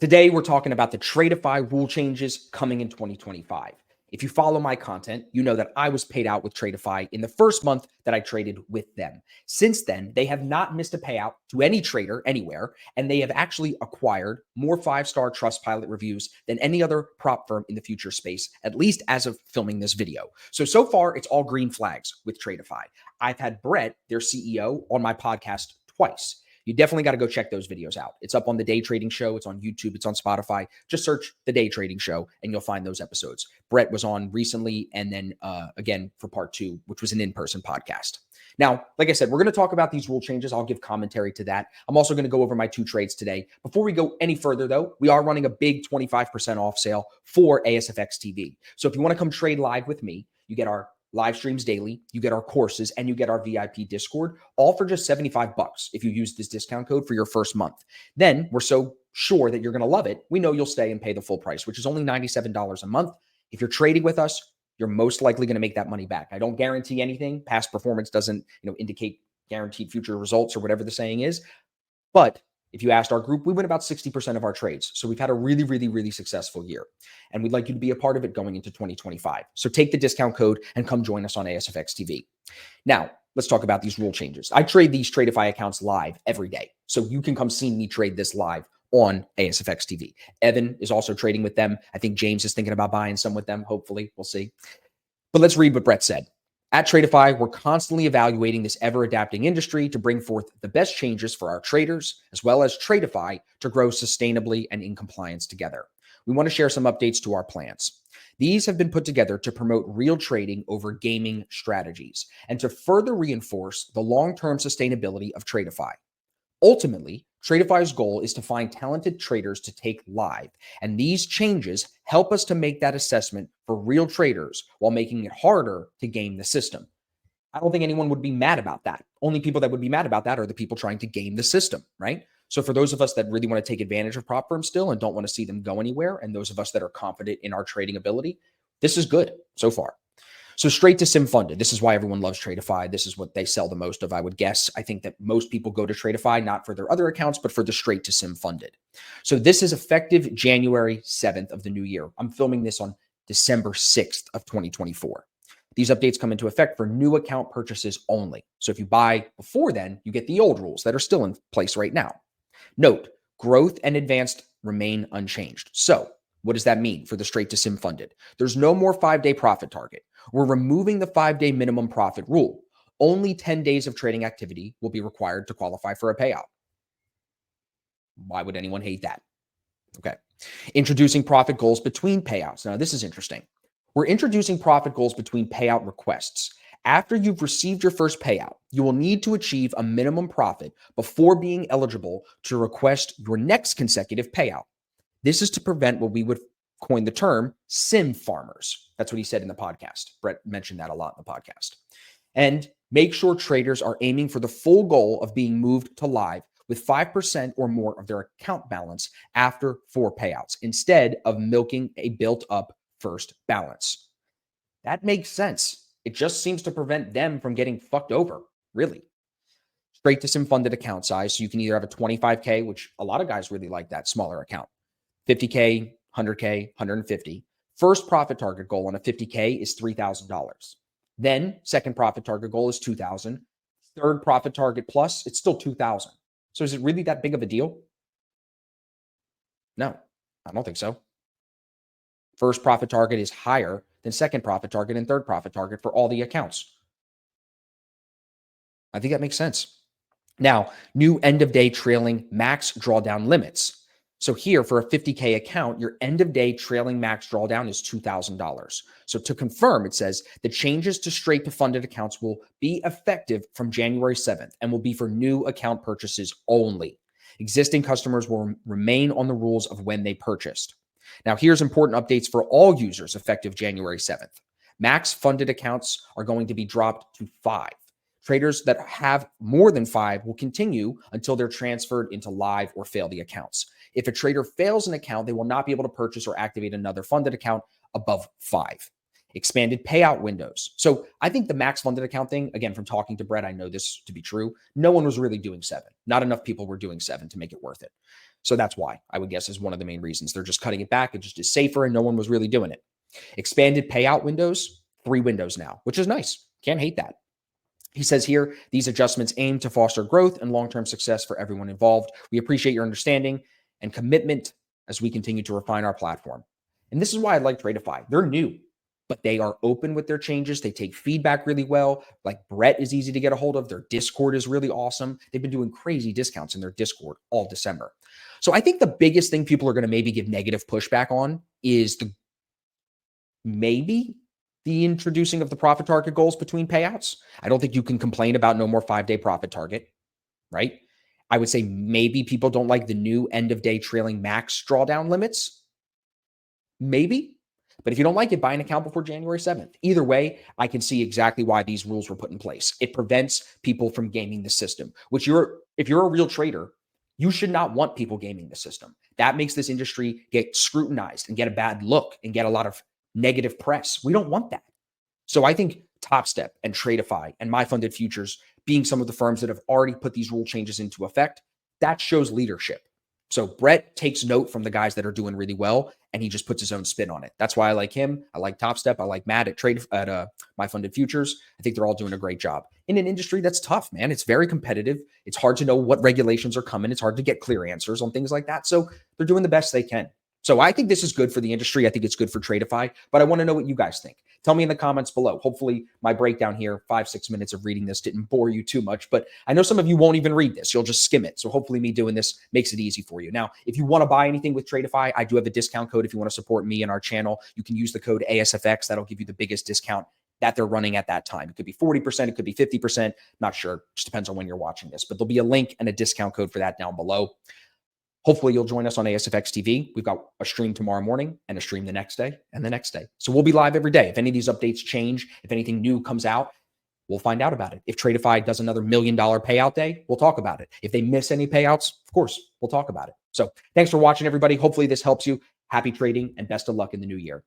Today, we're talking about the Tradeify rule changes coming in 2025. If you follow my content, you know that I was paid out with Tradeify in the first month that I traded with them. Since then, they have not missed a payout to any trader anywhere, and they have actually acquired more 5-star Trustpilot reviews than any other prop firm in the future space, at least as of filming this video. So far, it's all green flags with Tradeify. I've had Brett, their CEO, on my podcast twice. You definitely got to go check those videos out. It's up on the Day Trading Show. It's on YouTube. It's on Spotify. Just search the Day Trading Show and you'll find those episodes. Brett was on recently and then again for part 2, which was an in-person podcast. Now, like I said, we're going to talk about these rule changes. I'll give commentary to that. I'm also going to go over my 2 trades today. Before we go any further, though, we are running a big 25% off sale for Asfx TV. So if you want to come trade live with me, you get our live streams daily, you get our courses, and you get our VIP Discord, all for just $75 if you use this discount code for your first month. Then we're so sure that you're going to love it, we know you'll stay and pay the full price, which is only $97 a month. If you're trading with us, you're most likely going to make that money back. I don't guarantee anything. Past performance doesn't, indicate guaranteed future results or whatever the saying is. But if you asked our group, we win about 60% of our trades. So we've had a really, really, really successful year. And we'd like you to be a part of it going into 2025. So take the discount code and come join us on Asfx TV. Now, let's talk about these rule changes. I trade these Tradeify accounts live every day. So you can come see me trade this live on Asfx TV. Evan is also trading with them. I think James is thinking about buying some with them. Hopefully, we'll see. But let's read what Brett said. At Tradeify, we're constantly evaluating this ever-adapting industry to bring forth the best changes for our traders, as well as Tradeify to grow sustainably and in compliance together. We want to share some updates to our plans. These have been put together to promote real trading over gaming strategies and to further reinforce the long-term sustainability of Tradeify. Ultimately, Tradeify's goal is to find talented traders to take live, and these changes help us to make that assessment for real traders while making it harder to game the system. I don't think anyone would be mad about that. Only people that would be mad about that are the people trying to game the system, right? So for those of us that really want to take advantage of prop firms still and don't want to see them go anywhere, and those of us that are confident in our trading ability, this is good so far. So straight to sim funded. This is why everyone loves Tradeify. This is what they sell the most of, I would guess. I think that most people go to Tradeify, not for their other accounts, but for the straight to sim funded. So this is effective January 7th of the new year. I'm filming this on December 6th of 2024. These updates come into effect for new account purchases only. So if you buy before then, you get the old rules that are still in place right now. Note, growth and advanced remain unchanged. So what does that mean for the straight to sim funded? There's no more 5-day profit target. We're removing the 5-day minimum profit rule. Only 10 days of trading activity will be required to qualify for a payout. Why would anyone hate that? Okay. Introducing profit goals between payouts. Now, this is interesting. We're introducing profit goals between payout requests. After you've received your first payout, you will need to achieve a minimum profit before being eligible to request your next consecutive payout. This is to prevent what we would coin the term sim farmers. That's what he said in the podcast. Brett mentioned that a lot in the podcast. And make sure traders are aiming for the full goal of being moved to live with 5% or more of their account balance after 4 payouts, instead of milking a built-up first balance. That makes sense. It just seems to prevent them from getting fucked over, really. Straight to sim funded account size. So you can either have a 25K, which a lot of guys really like that smaller account, 50K, 100K, 150. First profit target goal on a 50K is $3,000. Then second profit target goal is $2,000. Third profit target plus, it's still $2,000. So is it really that big of a deal? No, I don't think so. First profit target is higher than second profit target and third profit target for all the accounts. I think that makes sense. Now, new end of day trailing max drawdown limits. So here for a 50K account, your end of day trailing max drawdown is $2,000. So to confirm, it says the changes to straight to funded accounts will be effective from January 7th and will be for new account purchases only. Existing customers will remain on the rules of when they purchased. Now, here's important updates for all users effective January 7th. Max funded accounts are going to be dropped to 5. Traders that have more than 5 will continue until they're transferred into live or fail the accounts. If a trader fails an account, they will not be able to purchase or activate another funded account above 5. Expanded payout windows. So I think the max funded account thing, again, from talking to Brett, I know this to be true. No one was really doing 7. Not enough people were doing 7 to make it worth it. So that's why I would guess is one of the main reasons. They're just cutting it back. It just is safer and no one was really doing it. Expanded payout windows, 3 windows now, which is nice. Can't hate that. He says here, these adjustments aim to foster growth and long-term success for everyone involved. We appreciate your understanding and commitment as we continue to refine our platform. And this is why I like Tradeify. They're new, but they are open with their changes. They take feedback really well. Like Brett is easy to get a hold of. Their Discord is really awesome. They've been doing crazy discounts in their Discord all December. So I think the biggest thing people are going to maybe give negative pushback on is maybe the introducing of the profit target goals between payouts. I don't think you can complain about no more 5-day profit target, right? I would say maybe people don't like the new end of day trailing max drawdown limits. Maybe. But if you don't like it, buy an account before January 7th. Either way, I can see exactly why these rules were put in place. It prevents people from gaming the system, which if you're a real trader, you should not want people gaming the system. That makes this industry get scrutinized and get a bad look and get a lot of negative press. We don't want that. So I think Top Step and Tradeify and My Funded Futures being some of the firms that have already put these rule changes into effect, that shows leadership. So Brett takes note from the guys that are doing really well, and he just puts his own spin on it. That's why I like him. I like Top Step. I like Matt at My Funded Futures. I think they're all doing a great job in an industry that's tough, man. It's very competitive. It's hard to know what regulations are coming. It's hard to get clear answers on things like that. So they're doing the best they can. So I think this is good for the industry. I think it's good for Tradeify, but I want to know what you guys think. Tell me in the comments below. Hopefully my breakdown here, 5-6 minutes of reading this didn't bore you too much, but I know some of you won't even read this. You'll just skim it. So hopefully me doing this makes it easy for you. Now, if you want to buy anything with Tradeify, I do have a discount code. If you want to support me and our channel, you can use the code ASFX. That'll give you the biggest discount that they're running at that time. It could be 40%, it could be 50%, not sure. Just depends on when you're watching this, but there'll be a link and a discount code for that down below. Hopefully you'll join us on Asfx TV. We've got a stream tomorrow morning and a stream the next day and the next day. So we'll be live every day. If any of these updates change, if anything new comes out, we'll find out about it. If Tradeify does another $1 million payout day, we'll talk about it. If they miss any payouts, of course, we'll talk about it. So thanks for watching, everybody. Hopefully this helps you. Happy trading and best of luck in the new year.